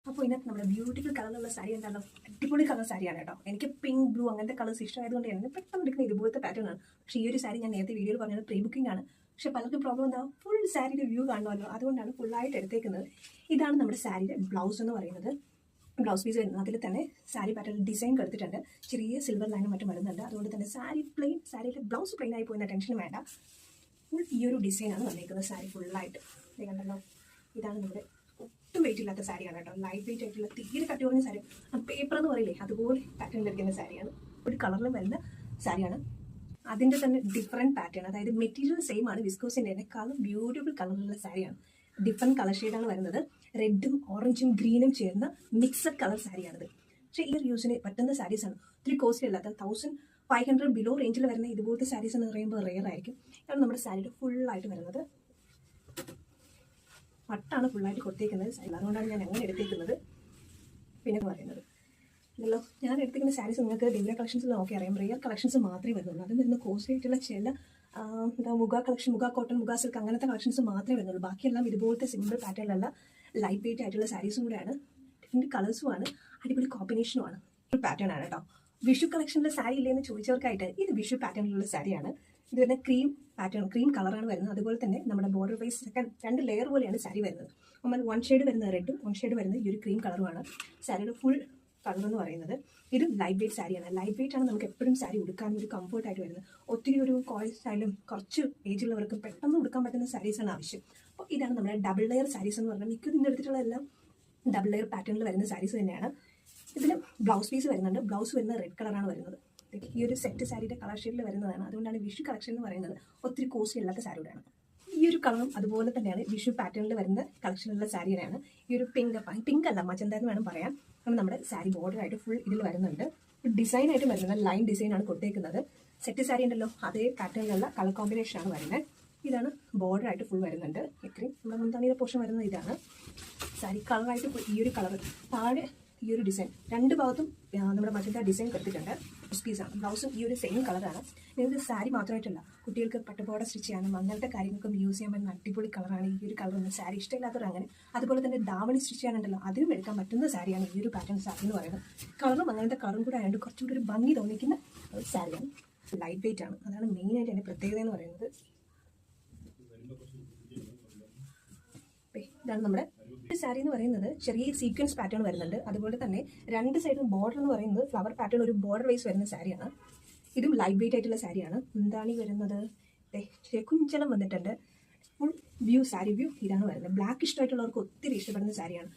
അപ്പോൾ ഇതിനകത്ത് നമ്മുടെ ബ്യൂട്ടിഫുൾ കളറിലുള്ള സാരി എന്താണല്ലോ, അടിപൊളി കളർ സാരിയാണ് കേട്ടോ. എനിക്ക് പിങ്ക് ബ്ലൂ അങ്ങനത്തെ കളേഴ്സ് ഇഷ്ടമായതുകൊണ്ട് തന്നെ പെട്ടെന്ന് എടുക്കുന്ന ഇതുപോലത്തെ പാറ്റേൺ ആണ്. പക്ഷേ ഈ ഒരു സാരി ഞാൻ നേരത്തെ വീഡിയോയിൽ പറഞ്ഞത് പ്രീ ബുക്കിംഗ് ആണ്. പക്ഷേ പലർക്കും പ്രോബ്ലം എന്താ, ഫുൾ സാരിയുടെ വ്യൂ കാണുമല്ലോ, അതുകൊണ്ടാണ് ഫുള്ളായിട്ട് എടുത്തേക്കുന്നത്. ഇതാണ് നമ്മുടെ സാരിയുടെ ബ്ലൗസ് എന്ന് പറയുന്നത്. ബ്ലൗസ് പീസ് വരുന്നത് അതിൽ തന്നെ സാരി പാറ്റേൺ ഡിസൈൻ കൊടുത്തിട്ടുണ്ട്. ചെറിയ സിൽവർ ലൈനും മറ്റും വരുന്നുണ്ട്. അതുകൊണ്ട് തന്നെ സാരി പ്ലെയിൻ, സാരിയുടെ ബ്ലൗസ് പ്ലെയിൻ ആയി പോയിരുന്ന ടെൻഷൻ വേണ്ട. ഫുൾ ഈ ഒരു ഡിസൈനാണ് വന്നിരിക്കുന്നത് സാരി ഫുള്ളായിട്ട്. ഇത് കണ്ടല്ലോ, ഇതാണ് നമ്മുടെ ഒട്ടും വെയിറ്റ് ഇല്ലാത്ത സാരിയാണ് കേട്ടോ. ലൈറ്റ് വെയിറ്റ് ആയിട്ടുള്ള തീരെ കട്ടി കുറഞ്ഞ സാരി, പേപ്പർ എന്ന് പറയില്ലേ അതുപോലെ പാറ്റേൺ ലഭിക്കുന്ന സാരിയാണ്. ഒരു കളറിലും വരുന്ന സാരിയാണ്. അതിൻ്റെ തന്നെ ഡിഫറെൻറ്റ് പാറ്റേൺ, അതായത് മെറ്റീരിയൽ സെയിം ആണ്, വിസ്കോസിൻ്റെ തന്നെ കളർ ബ്യൂട്ടിഫുൾ കളറിലുള്ള സാരിയാണ്. ഡിഫറെൻറ്റ് കളർ ഷെയ്ഡാണ് വരുന്നത്. റെഡും ഓറഞ്ചും ഗ്രീനും ചേർന്ന മിക്സഡ് കളർ സാരിയാണിത്. പക്ഷേ ഈ ഒരു യൂസിന് പറ്റുന്ന സാരീസാണ്. ഒത്തിരി കോസ്റ്റ്ലി അല്ലാത്ത 1500 ബിലോ റേഞ്ചിൽ വരുന്ന ഇതുപോലത്തെ സാരീസ് എന്ന് പറയുമ്പോൾ റെയർ ആയിരിക്കും. ഇതാണ് നമ്മുടെ സാരിയുടെ ഫുള്ളായിട്ട് വരുന്നത്. പട്ടാണ് ഫുള്ളായിട്ട് കൊടുത്തേക്കുന്നത് സാരി, അതുകൊണ്ടാണ് ഞാൻ അങ്ങനെ എടുത്തേക്കുന്നത്. പിന്നെ പറയുന്നത് ഇല്ലല്ലോ, ഞാൻ എടുത്തിരിക്കുന്ന സാരീസ് നിങ്ങൾക്ക് ദിവ്യ കളക്ഷൻസിൽ നോക്കി അറിയാം. റിയൽ കളക്ഷൻസ് മാത്രമേ വരുന്നുള്ളൂ. അതിൽ വരുന്ന കോസ്റ്റ്ലി ആയിട്ടുള്ള ചില muga collection, muga cotton, muga silk അങ്ങനത്തെ കളക്ഷൻസ് മാത്രമേ വരുന്നുള്ളൂ. ബാക്കിയെല്ലാം ഇതുപോലത്തെ സിമ്പിൾ പാറ്റേണിലല്ല, ലൈറ്റ് വെയിറ്റ് ആയിട്ടുള്ള സാരീസും കൂടെയാണ്. ഡിഫറെൻറ്റ് കളേഴ്സുമാണ്, അടിപൊളി കോമ്പിനേഷനുമാണ്. ഒരു പാറ്റേൺ ആണ് കേട്ടോ. വിഷു കളക്ഷനിലെ സാരി ഇല്ലെന്ന് ചോദിച്ചവർക്കായിട്ട് ഇത് വിഷു പാറ്റേണിലുള്ള സാരിയാണ്. ഇത് വരുന്ന ക്രീം പാറ്റേൺ, ക്രീം കളറാണ് വരുന്നത്. അതുപോലെ തന്നെ നമ്മുടെ ബോർഡർ വൈസ് രണ്ട് ലെയർ പോലെയാണ് സാരി വരുന്നത്. നമ്മൾ 1 ഷെയ്ഡ് വരുന്ന റെഡും 1 ഷെയ്ഡ് വരുന്ന ഈ ഒരു ക്രീം കളറുമാണ് സാരിയുടെ ഫുൾ കളർ എന്ന് പറയുന്നത്. ഇത് ലൈറ്റ് വെയിറ്റ് സാരിയാണ്. ലൈറ്റ് വെയിറ്റ് ആണ് നമുക്ക് എപ്പോഴും സാരി ഉടുക്കാൻ ഒരു കംഫർട്ടായിട്ട് വരുന്നത്. ഒത്തിരി ഒരു കോളേജ് സ്റ്റൈലും കുറച്ച് ഏജുള്ളവർക്ക് പെട്ടെന്ന് ഉടുക്കാൻ പറ്റുന്ന സാരീസാണ് ആവശ്യം. അപ്പോൾ ഇതാണ് നമ്മുടെ ഡബിൾ ലെയർ സാരീസ് എന്ന് പറഞ്ഞാൽ മിക്ക ഇതിൻ്റെ എടുത്തിട്ടുള്ള എല്ലാം ഡബിൾ ലെയർ പാറ്റേണിൽ വരുന്ന സാരീസ് തന്നെയാണ്. ഇതിൽ ബ്ലൗസ് പീസ് വരുന്നുണ്ട്. ബ്ലൗസ് വരുന്ന റെഡ് കളറാണ് വരുന്നത്. ഈ ഒരു സെറ്റ് സാരിയുടെ കളർ ഷെയ്ഡിൽ വരുന്നതാണ്. അതുകൊണ്ടാണ് വിഷു കളക്ഷൻ എന്ന് പറയുന്നത്. ഒത്തിരി കോസ്റ്റ്ലി അല്ലാത്ത സാരിയോടാണ്. ഈ ഒരു കളറും അതുപോലെ തന്നെയാണ് വിഷു പാറ്റേണിൽ വരുന്ന കളക്ഷനിലുള്ള സാരിയാണ്. ഈ ഒരു പിങ്ക് അല്ല, മജന്ത എന്ന് വേണം പറയാൻ. നമ്മുടെ സാരി ബോർഡറായിട്ട് ഫുൾ ഇതിൽ വരുന്നുണ്ട്. ഡിസൈനായിട്ട് വരുന്നത് ലൈൻ ഡിസൈനാണ് കൊടുത്തേക്കുന്നത്. സെറ്റ് സാരി ഉണ്ടല്ലോ, അതേ പാറ്റേണിലുള്ള കളർ കോമ്പിനേഷനാണ് വരുന്നത്. ഇതാണ് ബോർഡറായിട്ട് ഫുൾ വരുന്നുണ്ട്. ഇത്രയും നമ്മുടെ മുന്താണിയുടെ പോർഷൻ വരുന്നത് ഇതാണ്. സാരി കളറായിട്ട് ഈ ഒരു കളർ, താഴെ ഈ ഒരു ഡിസൈൻ, രണ്ട് ഭാഗത്തും നമ്മുടെ മജന്ത ഡിസൈൻ കൊടുത്തിട്ടുണ്ട്. പീസാണ്. ബ്ലൗസും ഈ ഒരു സെയിം കളറാണ്. നിങ്ങൾക്ക് സാരി മാത്രമായിട്ടല്ല, കുട്ടികൾക്ക് പട്ടുപാവാട സ്റ്റിച്ച് ചെയ്യാനും അങ്ങനത്തെ കാര്യങ്ങൾക്കും യൂസ് ചെയ്യാൻ പറ്റുന്ന അടിപൊളി കളറാണ് ഈ ഒരു കളറൊന്നും. സാരി ഇഷ്ടമില്ലാത്തവർ അങ്ങനെ, അതുപോലെ തന്നെ ദാവണി സ്റ്റിച്ച് ചെയ്യാനുണ്ടല്ലോ, അതിനും എടുക്കാൻ പറ്റുന്ന സാരിയാണ് ഈ ഒരു പാറ്റേൺ സാരി എന്ന് പറയുന്നത്. കളറും അങ്ങനത്തെ കളറും കൂടെ ആയതുകൊണ്ട് കുറച്ചുകൂടി ഒരു ഭംഗി തോന്നിക്കുന്ന ഒരു സാരിയാണ്. ലൈറ്റ് വെയിറ്റ് ആണ്, അതാണ് മെയിനായിട്ട് എൻ്റെ പ്രത്യേകത എന്ന് പറയുന്നത്. ഇതാണ് നമ്മുടെ സാരി എന്ന് പറയുന്നത്. ചെറിയ സീക്വൻസ് പാറ്റേൺ വരുന്നുണ്ട്. അതുപോലെ തന്നെ രണ്ട് സൈഡും ബോർഡർ എന്ന് പറയുന്നത് ഫ്ലവർ പാറ്റേൺ, ഒരു ബോർഡർ വൈസ് വരുന്ന സാരിയാണ്. ഇതും ലൈറ്റ് വെയിറ്റ് ആയിട്ടുള്ള സാരിയാണ്. എന്താണ് വരുന്നത്, കുഞ്ചലം വന്നിട്ടുണ്ട്. ഫുൾ വ്യൂ, സാരി വ്യൂ ഇതാണ് വരുന്നത്. ബ്ലാക്ക് ഇഷ്ടമായിട്ടുള്ളവർക്ക് ഒത്തിരി ഇഷ്ടപ്പെടുന്ന സാരിയാണ്.